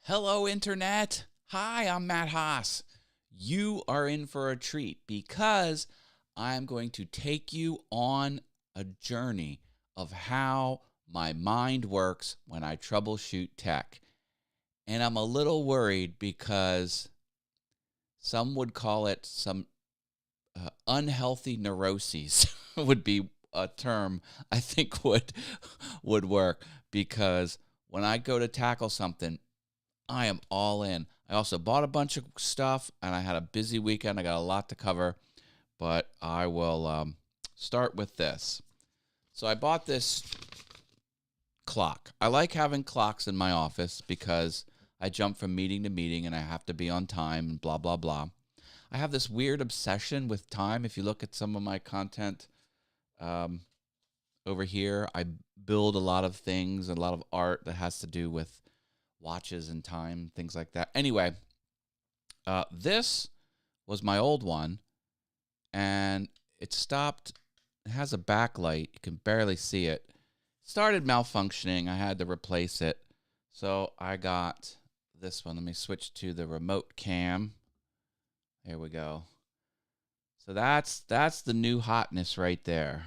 Hello, Internet. Hi, I'm Matt Haas. You are in for a treat because I'm going to take you on a journey of how my mind works when I troubleshoot tech. And I'm a little worried because some would call it some unhealthy neuroses would be a term I think would work, because when I go to tackle something, I am all in. I also bought a bunch of stuff, and I had a busy weekend. I got a lot to cover, but I will start with this. So I bought this clock. I like having clocks in my office because I jump from meeting to meeting, and I have to be on time and blah, blah, blah. I have this weird obsession with time. If you look at some of my content over here, I build a lot of things, a lot of art that has to do with watches and time, things like that. Anyway, this was my old one, and it stopped. It has a backlight. You can barely see it. It started malfunctioning. I had to replace it. So I got this one. Let me switch to the remote cam. There we go. So that's the new hotness right there.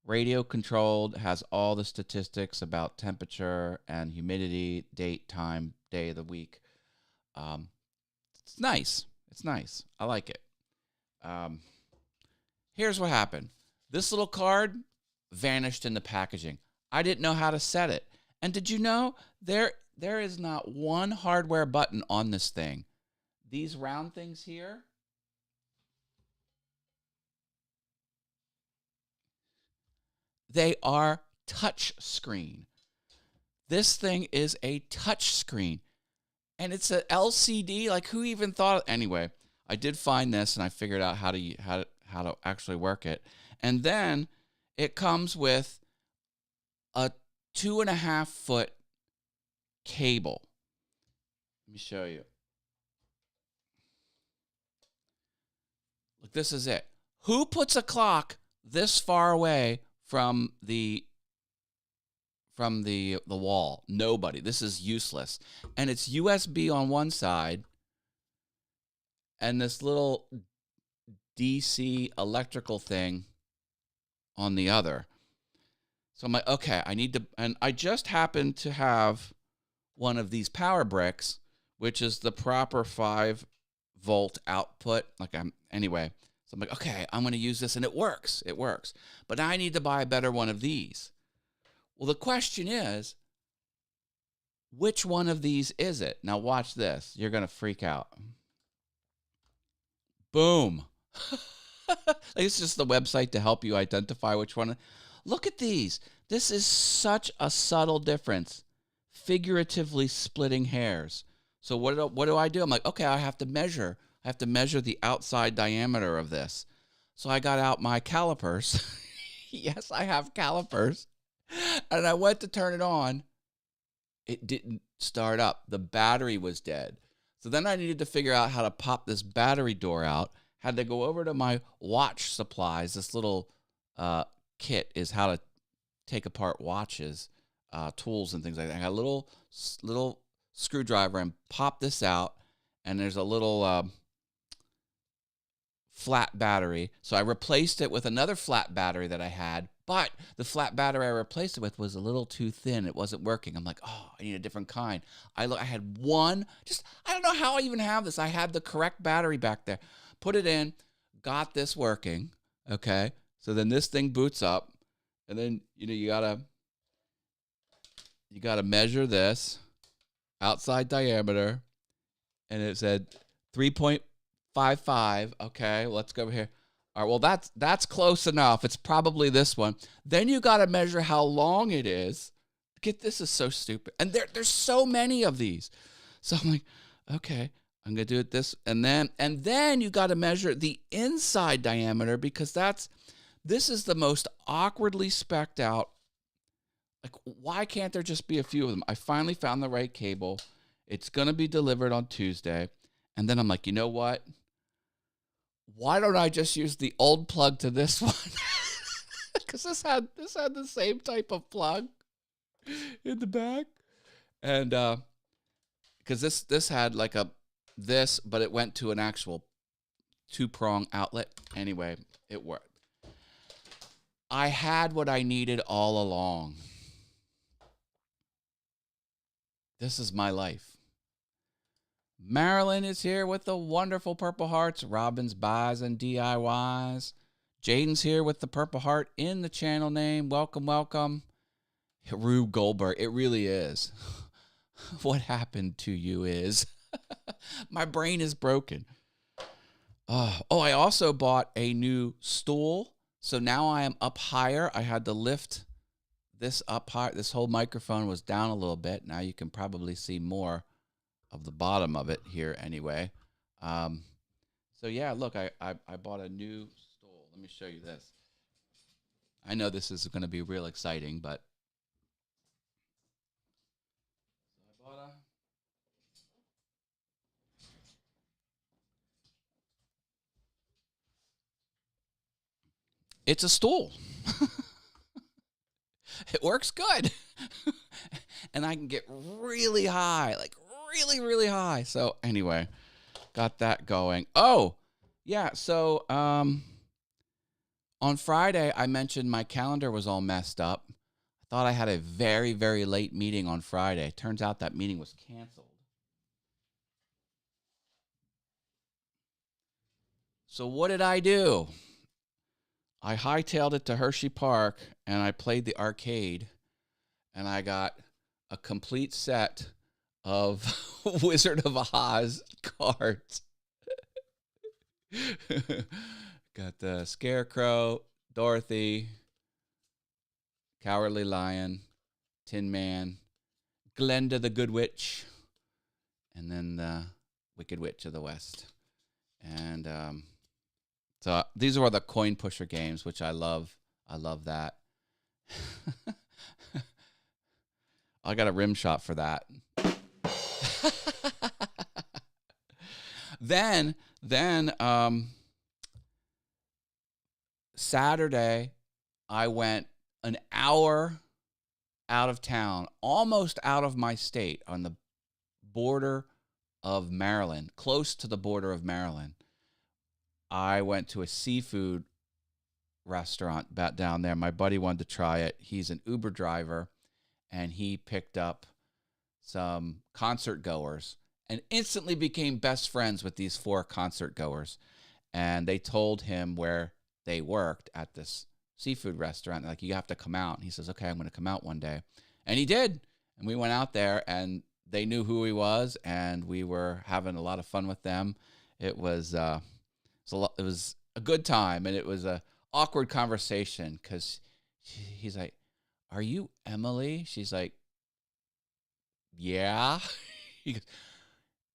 Radio controlled, has all the statistics about temperature and humidity, date, time, day of the week. It's nice. It's nice. I like it. Here's what happened. This little card vanished in the packaging. I didn't know how to set it. And did you know there is not one hardware button on this thing? These round things here, they are touch screen. This thing is a touch screen, and it's a LCD. Like, who even thought? Anyway, I did find this, and I figured out how to actually work it. And then it comes with a 2.5-foot cable. Let me show you. Look, this is it. Who puts a clock this far away from the wall? Nobody. This is useless. And it's USB on one side and this little DC electrical thing on the other. So I'm like, okay, I need to, and I just happen to have one of these power bricks, which is the proper 5-volt output. Anyway. So I'm like, okay, I'm going to use this, and it works. It works. But now I need to buy a better one of these. Well, the question is, which one of these is it? Now watch this. You're going to freak out. Boom. It's just the website to help you identify which one. Look at these. This is such a subtle difference, figuratively splitting hairs. So what do I do? I'm like, okay, I have to measure the outside diameter of this. So I got out my calipers. Yes, I have calipers. And I went to turn it on. It didn't start up. The battery was dead. So then I needed to figure out how to pop this battery door out. Had to go over to my watch supplies. This little kit is how to take apart watches, tools and things like that. I got a little screwdriver and pop this out. And there's a little flat battery. So I replaced it with another flat battery that I had, but the flat battery I replaced it with was a little too thin. It wasn't working. I'm like, oh, I need a different kind. I had one, I don't know how I even have this. I had the correct battery back there. Put it in, got this working. Okay. So then this thing boots up, and then, you gotta measure this outside diameter, and it said 3.55. Okay, let's go over here. All right, well, that's close enough. It's probably this one. Then you got to measure how long it is. This is so stupid. And there's so many of these. So I'm like, okay, I'm going to do it this. And then you got to measure the inside diameter, because this is the most awkwardly spec'd out. Like, why can't there just be a few of them? I finally found the right cable. It's going to be delivered on Tuesday. And then I'm like, you know what? Why don't I just use the old plug to this one? Because this had the same type of plug in the back. And because this had like but it went to an actual 2-prong outlet. Anyway, it worked. I had what I needed all along. This is my life. Marilyn is here with the wonderful Purple Hearts, Robin's Buys and DIYs. Jaden's here with the Purple Heart in the channel name. Welcome, welcome. Rube Goldberg, it really is. What happened to you is my brain is broken. I also bought a new stool. So now I am up higher. I had to lift this up high. This whole microphone was down a little bit. Now you can probably see more of the bottom of it here anyway. So yeah, look, I bought a new stool. Let me show you this. I know this is going to be real exciting, but I bought a... It's a stool. It works good. And I can get really high, like really, really high. So anyway, got that going. Oh, yeah. So on Friday, I mentioned my calendar was all messed up. I thought I had a very, very late meeting on Friday. Turns out that meeting was canceled. So what did I do? I hightailed it to Hershey Park, and I played the arcade, and I got a complete set of Wizard of Oz cards. Got the Scarecrow, Dorothy, Cowardly Lion, Tin Man, Glenda the Good Witch, and then the Wicked Witch of the West. And so these are all the coin pusher games, which I love. I love that. I got a rim shot for that. Then Saturday, I went an hour out of town, almost out of my state, on the border of Maryland, close to the border of Maryland. I went to a seafood restaurant back down there. My buddy wanted to try it. He's an Uber driver, and he picked up some concert goers and instantly became best friends with these 4 concert goers. And they told him where they worked at this seafood restaurant. Like, you have to come out. And he says, okay, I'm going to come out one day. And he did. And we went out there, and they knew who he was, and we were having a lot of fun with them. It was a good time, and it was a awkward conversation because he's like, "Are you Emily?" She's like, "Yeah." He goes,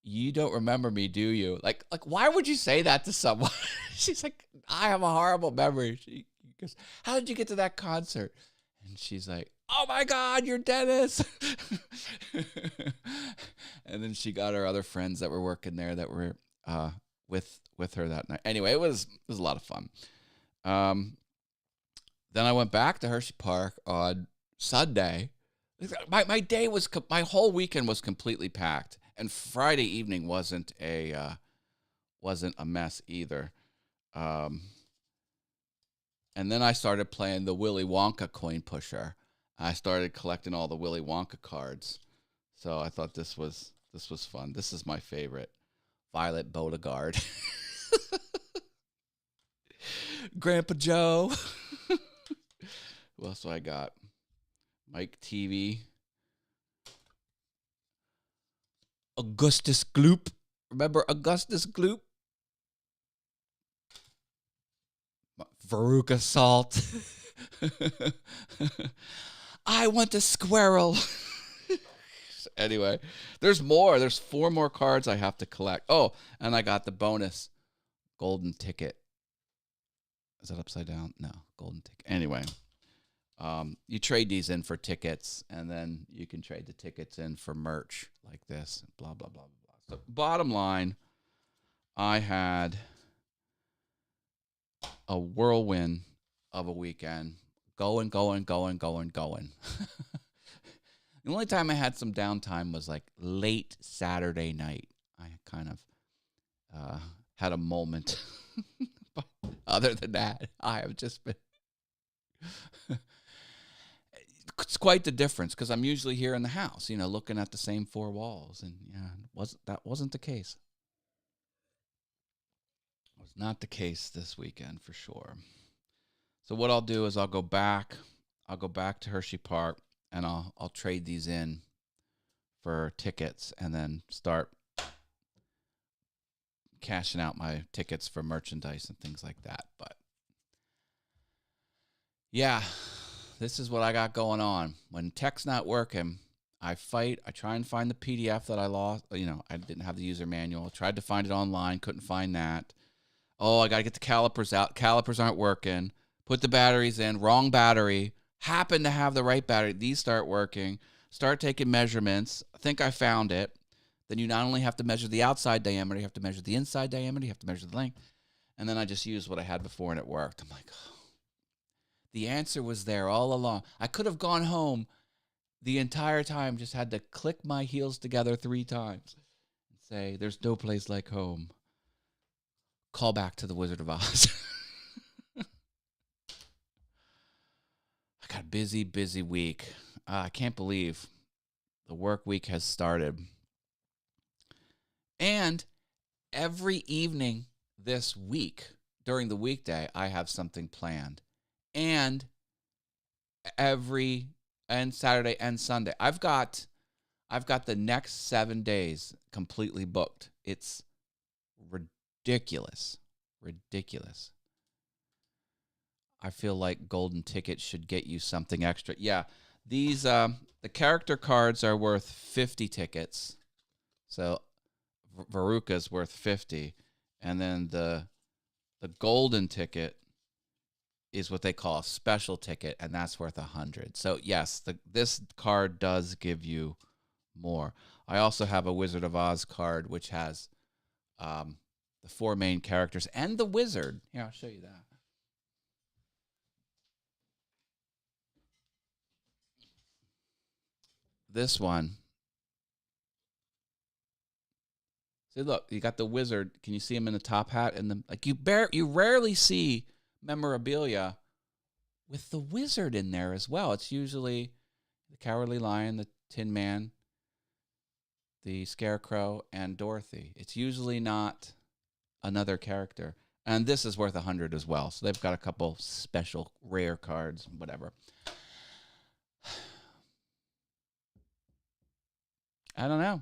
"You don't remember me, do you?" Like, why would you say that to someone? She's like, "I have a horrible memory." She goes, "How did you get to that concert?" And she's like, "Oh my God, you're Dennis." And then she got her other friends that were working there that were with her that night. Anyway, it was a lot of fun. Then I went back to Hershey Park on Sunday. My whole weekend was completely packed, and Friday evening wasn't a mess either. And then I started playing the Willy Wonka coin pusher. I started collecting all the Willy Wonka cards. So I thought this was fun. This is my favorite. Violet Beauregard. Grandpa Joe. Who else do I got? Mike TV. Augustus Gloop. Remember Augustus Gloop? Veruca Salt. I want a squirrel. Anyway, there's more. There's 4 more cards I have to collect. Oh, and I got the bonus golden ticket. Is that upside down? No, golden ticket. Anyway, you trade these in for tickets, and then you can trade the tickets in for merch like this. Blah, blah, blah, blah, blah. So bottom line, I had a whirlwind of a weekend. Going. The only time I had some downtime was like late Saturday night. I kind of had a moment. But other than that, I have just been. It's quite the difference because I'm usually here in the house, looking at the same four walls, and that wasn't the case. It was not the case this weekend for sure. So what I'll do is I'll go back to Hershey Park, and I'll trade these in for tickets, and then start cashing out my tickets for merchandise and things like that. But yeah, this is what I got going on. When tech's not working, I fight. I try and find the PDF that I lost. I didn't have the user manual. Tried to find it online, couldn't find that. Oh, I got to get the calipers out. Calipers aren't working. Put the batteries in. Wrong battery. Happen to have the right battery. These start working. Start taking measurements. I think I found it. Then you not only have to measure the outside diameter, you have to measure the inside diameter, you have to measure the length. And then I just used what I had before, and it worked. I'm like, oh. The answer was there all along. I could have gone home the entire time, just had to click my heels together 3 times and say, there's no place like home. Call back to the Wizard of Oz. I got a busy, busy week. I can't believe the work week has started. And every evening this week, during the weekday, I have something planned. And Saturday and Sunday, I've got the next 7 days completely booked. It's ridiculous. I feel like golden tickets should get you something extra. Yeah, these the character cards are worth 50 tickets. So Veruca's worth 50, and then the golden ticket is what they call a special ticket, and that's worth 100. So yes, this card does give you more. I also have a Wizard of Oz card, which has the 4 main characters and the wizard. Here, I'll show you that. This one. See, look, you got the wizard. Can you see him in the top hat? And you rarely see memorabilia with the wizard in there as well. It's usually the Cowardly Lion, the Tin Man, the Scarecrow, and Dorothy. It's usually not another character. And this is worth 100 as well. So they've got a couple special rare cards, whatever. I don't know.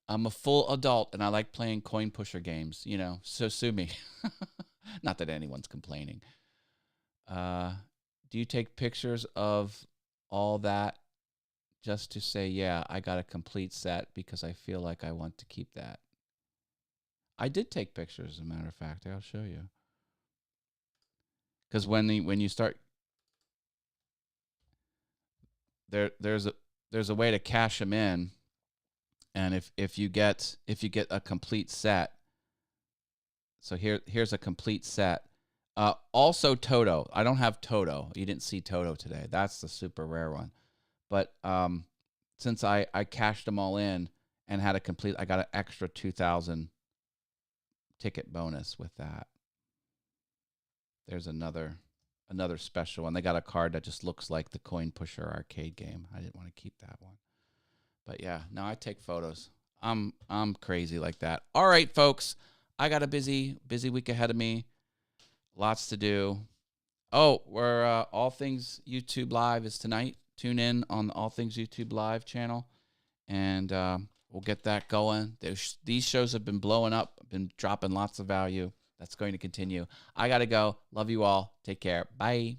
I'm a full adult, and I like playing coin pusher games, so sue me. Not that anyone's complaining. Do you take pictures of all that just to say, yeah, I got a complete set because I feel like I want to keep that? I did take pictures, as a matter of fact. I'll show you. Because when you start, there's a way to cash them in. And if you get a complete set, so here's a complete set. Also Toto. I don't have Toto. You didn't see Toto today. That's the super rare one. But since I cashed them all in and had a complete, I got an extra 2,000 ticket bonus with that. There's another special one. They got a card that just looks like the Coin Pusher arcade game. I didn't want to keep that one. But yeah, no, I take photos. I'm crazy like that. All right, folks. I got a busy week ahead of me. Lots to do. Oh, we're All Things YouTube Live is tonight. Tune in on the All Things YouTube Live channel, and we'll get that going. These shows have been blowing up, been dropping lots of value. That's going to continue. I got to go. Love you all. Take care. Bye.